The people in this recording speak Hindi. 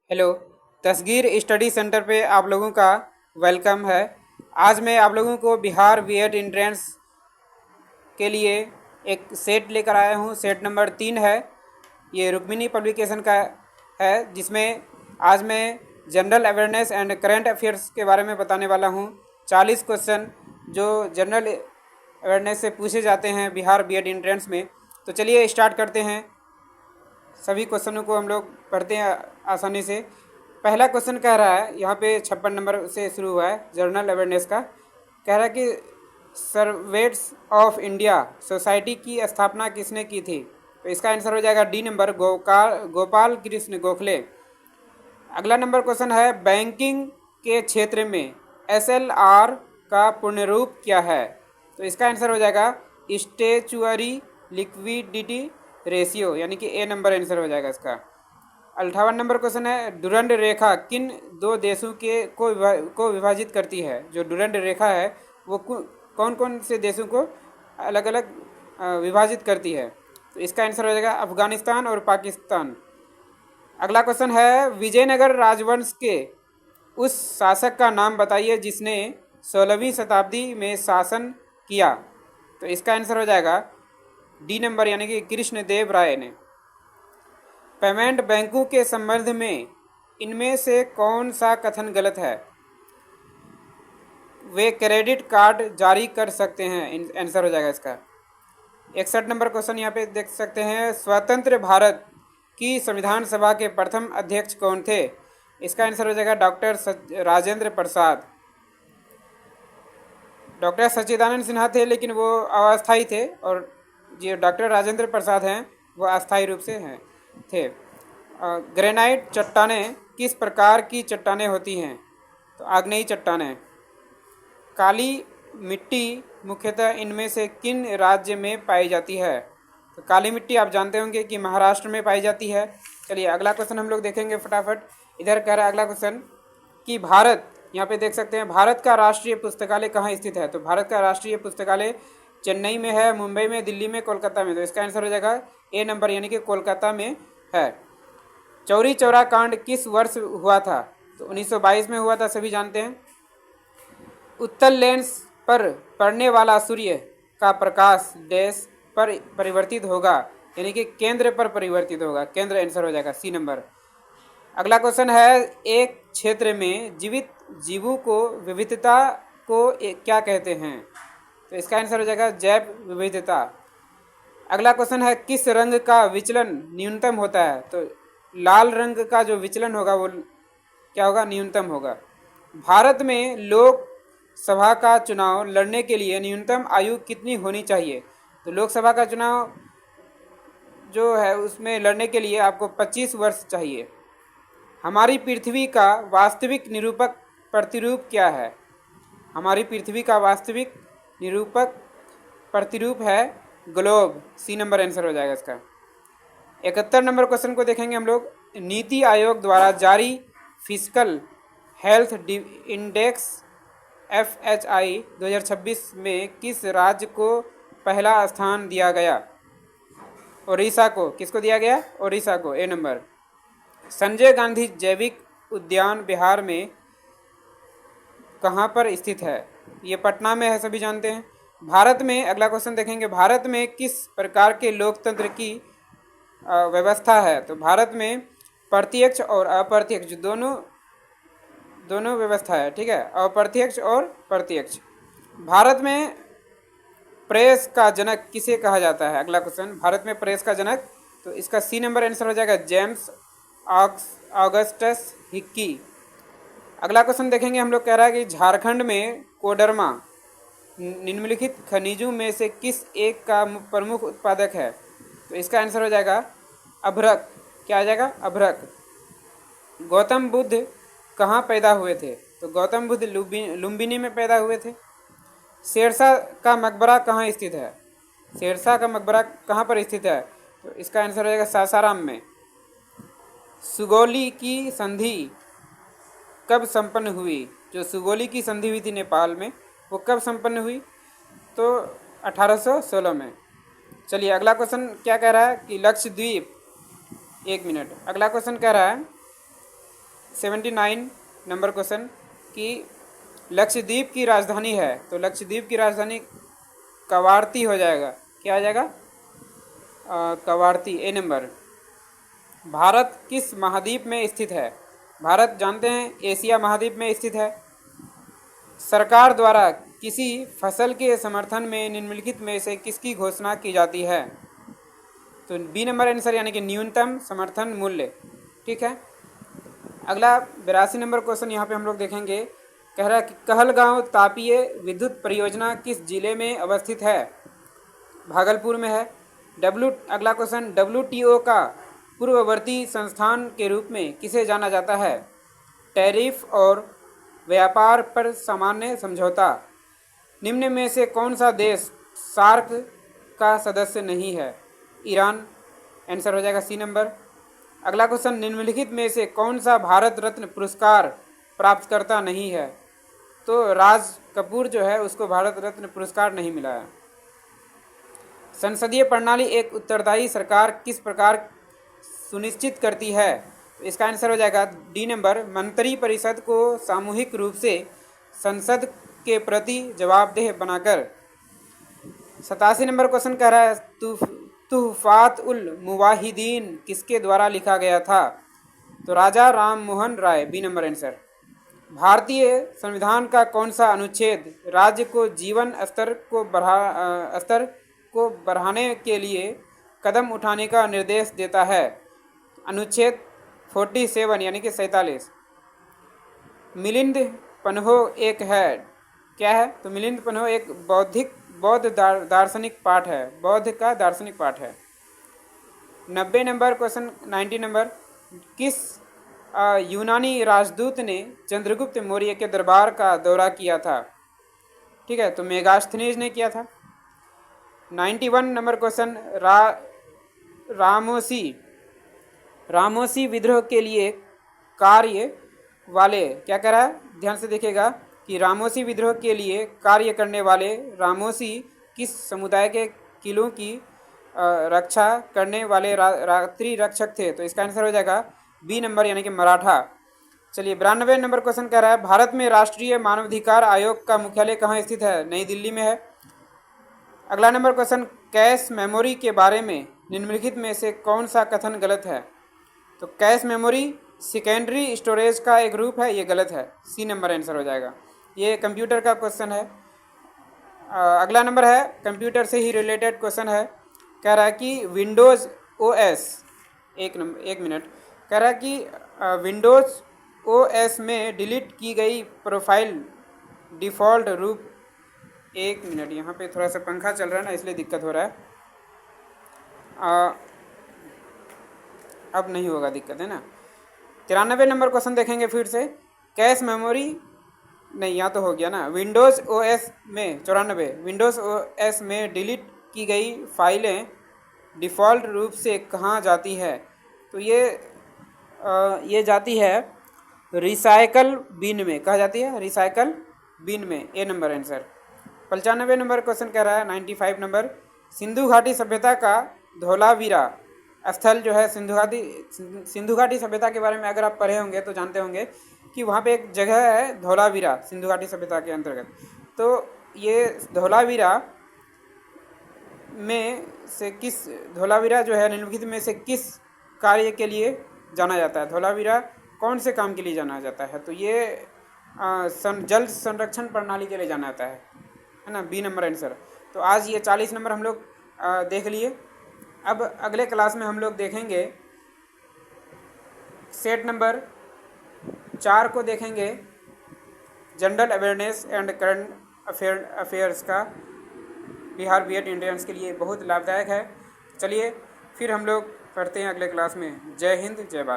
हेलो। तसगीर स्टडी सेंटर पे आप लोगों का वेलकम है। आज मैं आप लोगों को बिहार बीएड एंट्रेंस के लिए एक सेट लेकर आया हूँ। सेट नंबर 3 है। ये रुक्मिणी पब्लिकेशन का है, जिसमें आज मैं general awareness and current affairs के बारे में बताने वाला हूँ। 40 क्वेश्चन जो जनरल अवेयरनेस से पूछे जाते हैं बिहार बीएड एंट्रेंस में। तो चलिए स्टार्ट करते हैं। सभी क्वेश्चनों को हम लोग पढ़ते हैं आसानी से। पहला क्वेश्चन कह रहा है, यहाँ पे 56 नंबर से शुरू हुआ है जनरल अवेयरनेस का। कह रहा है कि सर्वेंट्स ऑफ इंडिया सोसाइटी की स्थापना किसने की थी? तो इसका आंसर हो जाएगा डी नंबर, गोपाल कृष्ण गोखले। अगला नंबर क्वेश्चन है, बैंकिंग के क्षेत्र में एसएलआर का पूर्ण रूप क्या है? तो इसका आंसर हो जाएगा स्टेचुअरी लिक्विडिटी रेशियो, यानी कि ए नंबर आंसर हो जाएगा इसका। 58 नंबर क्वेश्चन है, डुरंड रेखा किन दो देशों के को विभाजित करती है? जो डुरंड रेखा है वो कौन कौन से देशों को अलग अलग विभाजित करती है? तो इसका आंसर हो जाएगा अफगानिस्तान और पाकिस्तान। अगला क्वेश्चन है, विजयनगर राजवंश के उस शासक का नाम बताइए जिसने 16वीं शताब्दी में शासन किया। तो इसका आंसर हो जाएगा डी नंबर, यानी कि कृष्णदेव राय ने। पेमेंट बैंकों के संबंध में इनमें से कौन सा कथन गलत है? वे क्रेडिट कार्ड जारी कर सकते हैं, आंसर हो जाएगा इसका। 61 नंबर क्वेश्चन यहाँ पे देख सकते हैं, स्वतंत्र भारत की संविधान सभा के प्रथम अध्यक्ष कौन थे? इसका आंसर हो जाएगा डॉक्टर राजेंद्र प्रसाद। डॉक्टर सच्चिदानंद सिन्हा थे, लेकिन वो अस्थायी थे, और जो डॉक्टर राजेंद्र प्रसाद हैं वो अस्थायी रूप से हैं थे। ग्रेनाइट चट्टानें किस प्रकार की चट्टानें होती हैं? तो आग्नेयी चट्टानें। काली मिट्टी मुख्यतः इनमें से किन राज्य में पाई जाती है? तो काली मिट्टी आप जानते होंगे कि महाराष्ट्र में पाई जाती है। चलिए अगला क्वेश्चन हम लोग देखेंगे फटाफट। इधर कह रहा है अगला क्वेश्चन कि भारत, यहाँ पे देख सकते हैं, भारत का राष्ट्रीय पुस्तकालय कहाँ स्थित है? तो भारत का राष्ट्रीय पुस्तकालय चेन्नई में है, मुंबई में, दिल्ली में, कोलकाता में। तो इसका आंसर हो जाएगा ए नंबर, यानी कि कोलकाता में है। चौरी चौरा कांड किस वर्ष हुआ था? तो 1922 में हुआ था, सभी जानते हैं। उत्तल लेंस पर पड़ने वाला सूर्य का प्रकाश डैश पर परिवर्तित होगा, यानी कि केंद्र पर परिवर्तित होगा। केंद्र आंसर हो जाएगा सी नंबर। अगला क्वेश्चन है, एक क्षेत्र में जीवित जीवों को विविधता को क्या कहते हैं? तो इसका आंसर हो जाएगा जैव विविधता। अगला क्वेश्चन है, किस रंग का विचलन न्यूनतम होता है? तो लाल रंग का जो विचलन होगा वो क्या होगा? न्यूनतम होगा। भारत में लोकसभा का चुनाव लड़ने के लिए न्यूनतम आयु कितनी होनी चाहिए? तो लोकसभा का चुनाव जो है उसमें लड़ने के लिए आपको 25 वर्ष चाहिए। हमारी पृथ्वी का वास्तविक निरूपक प्रतिरूप क्या है? हमारी पृथ्वी का वास्तविक निरूपक प्रतिरूप है ग्लोब। सी नंबर आंसर हो जाएगा इसका। 71 नंबर क्वेश्चन को देखेंगे हम लोग। नीति आयोग द्वारा जारी फिजिकल हेल्थ इंडेक्स FHI 2026 में किस राज्य को पहला स्थान दिया गया? ओडिशा को। किसको दिया गया? ओडिशा को, ए नंबर। संजय गांधी जैविक उद्यान बिहार में कहाँ पर स्थित है? ये पटना में है, सभी जानते हैं। भारत में, अगला क्वेश्चन देखेंगे, भारत में किस प्रकार के लोकतंत्र की व्यवस्था है? तो भारत में प्रत्यक्ष और अप्रत्यक्ष दोनों व्यवस्था है, ठीक है, अप्रत्यक्ष और प्रत्यक्ष। भारत में प्रेस का जनक किसे कहा जाता है? अगला क्वेश्चन, भारत में प्रेस का जनक, तो इसका सी नंबर आंसर हो जाएगा जेम्स ऑगस्टस हिक्की। अगला क्वेश्चन देखेंगे हम लोग। कह रहा है कि झारखंड में कोडरमा निम्नलिखित खनिजों में से किस एक का प्रमुख उत्पादक है? तो इसका आंसर हो जाएगा अभ्रक। क्या आ जाएगा? अभ्रक। गौतम बुद्ध कहाँ पैदा हुए थे? तो गौतम बुद्ध लुम्बिनी में पैदा हुए थे। शेरशाह का मकबरा कहाँ स्थित है? शेरशाह का मकबरा कहाँ पर स्थित है? तो इसका आंसर हो जाएगा सासाराम में। सुगौली की संधि कब संपन्न हुई? जो सुगौली की संधि हुई थी नेपाल में, वो कब संपन्न हुई? तो 1816 में। चलिए अगला क्वेश्चन क्या कह रहा है कि लक्षद्वीप, एक मिनट, अगला क्वेश्चन कह रहा है 79 नंबर क्वेश्चन कि लक्षद्वीप की राजधानी है, तो लक्षद्वीप की राजधानी कवारती हो जाएगा। क्या आ जाएगा? कवारती। ए नंबर। भारत किस महाद्वीप में स्थित है? भारत जानते हैं एशिया महाद्वीप में स्थित है। सरकार द्वारा किसी फसल के समर्थन में निम्नलिखित में से किसकी घोषणा की जाती है? तो बी नंबर आंसर, यानी कि न्यूनतम समर्थन मूल्य। ठीक है। अगला 82 नंबर क्वेश्चन यहाँ पे हम लोग देखेंगे। कह रहा है कि कहलगांव तापीय विद्युत परियोजना किस जिले में अवस्थित है? भागलपुर में है। अगला क्वेश्चन, WTO का पूर्ववर्ती संस्थान के रूप में किसे जाना जाता है? टैरिफ और व्यापार पर सामान्य समझौता। निम्न में से कौन सा देश सार्क का सदस्य नहीं है? ईरान। आंसर हो जाएगा सी नंबर। अगला क्वेश्चन, निम्नलिखित में से कौन सा भारत रत्न पुरस्कार प्राप्तकर्ता नहीं है? तो राज कपूर जो है उसको भारत रत्न पुरस्कार नहीं मिला है। संसदीय प्रणाली एक उत्तरदायी सरकार किस प्रकार सुनिश्चित करती है? तो इसका आंसर हो जाएगा डी नंबर, मंत्री परिषद को सामूहिक रूप से संसद के प्रति जवाबदेह बनाकर। 87 नंबर क्वेश्चन कह रहा है तुहफात उल मुवाहिदीन किसके द्वारा लिखा गया था? तो Raja Ram Mohan Roy. B number answer. भारतीय संविधान का कौन सा अनुच्छेद राज्य को जीवन स्तर को बढ़ाने के लिए कदम उठाने का निर्देश देता है? अनुच्छेद 47 यानी कि 47। मिलिंद पन्हो एक है, क्या है? तो मिलिंद पन्हो एक बौद्ध दार्शनिक पाठ है, बौद्ध का दार्शनिक पाठ है। 90 नंबर क्वेश्चन, 90 नंबर, किस यूनानी राजदूत ने चंद्रगुप्त मौर्य के दरबार का दौरा किया था? ठीक है, तो मेगास्थनीज ने किया था। 91 नंबर क्वेश्चन, रामोसी विद्रोह के लिए कार्य वाले, क्या कह रहा है? ध्यान से देखिएगा कि रामोसी विद्रोह के लिए कार्य करने वाले रामोसी किस समुदाय के किलों की रक्षा करने वाले रात्रि रक्षक थे? तो इसका आंसर हो जाएगा बी नंबर, यानी कि मराठा। चलिए 92 नंबर क्वेश्चन कह रहा है भारत में राष्ट्रीय मानवाधिकार आयोग का मुख्यालय कहाँ स्थित है? नई दिल्ली में है। अगला नंबर क्वेश्चन, कैश मेमोरी के बारे में निम्नलिखित में से कौन सा कथन गलत है? तो कैश मेमोरी सेकेंडरी स्टोरेज का एक रूप है, ये गलत है। सी नंबर आंसर हो जाएगा। ये कंप्यूटर का क्वेश्चन है। अगला नंबर है कंप्यूटर से ही रिलेटेड क्वेश्चन है। कह रहा है कि विंडोज़ ओएस, एक मिनट, कह रहा है कि विंडोज़ ओएस में डिलीट की गई प्रोफाइल डिफ़ॉल्ट रूप, एक मिनट, यहाँ पे थोड़ा सा पंखा चल रहा है ना, इसलिए दिक्कत हो रहा है। अब नहीं होगा दिक्कत, है ना। 93 नंबर क्वेश्चन देखेंगे फिर से। कैश मेमोरी नहीं, यहाँ तो हो गया ना। विंडोज़ ओएस में 94, विंडोज़ ओएस में डिलीट की गई फाइलें डिफ़ॉल्ट रूप से कहाँ जाती है? तो ये जाती है रिसाइकल बिन में। कहाँ जाती है? रिसाइकल बिन में। ए नंबर आंसर। 95 नंबर क्वेश्चन कह रहा है, 95 नंबर, सिंधु घाटी सभ्यता का धौलावीरा स्थल जो है, सिंधु घाटी सभ्यता के बारे में अगर आप पढ़े होंगे तो जानते होंगे कि वहाँ पे एक जगह है धौलावीरा, सिंधु घाटी सभ्यता के अंतर्गत। तो ये धौलावीरा जो है निम्नलिखित में से किस कार्य के लिए जाना जाता है? धौलावीरा कौन से काम के लिए जाना जाता है? तो ये जल संरक्षण प्रणाली के लिए जाना जाता है ना। B number answer. तो आज ये 40 नंबर हम लोग देख लिए। अब अगले क्लास में हम लोग देखेंगे सेट नंबर 4 को देखेंगे, general awareness and current affairs का। बिहार बीएड इंडियंस के लिए बहुत लाभदायक है। चलिए फिर हम लोग करते हैं अगले क्लास में। जय हिंद, जय भारत।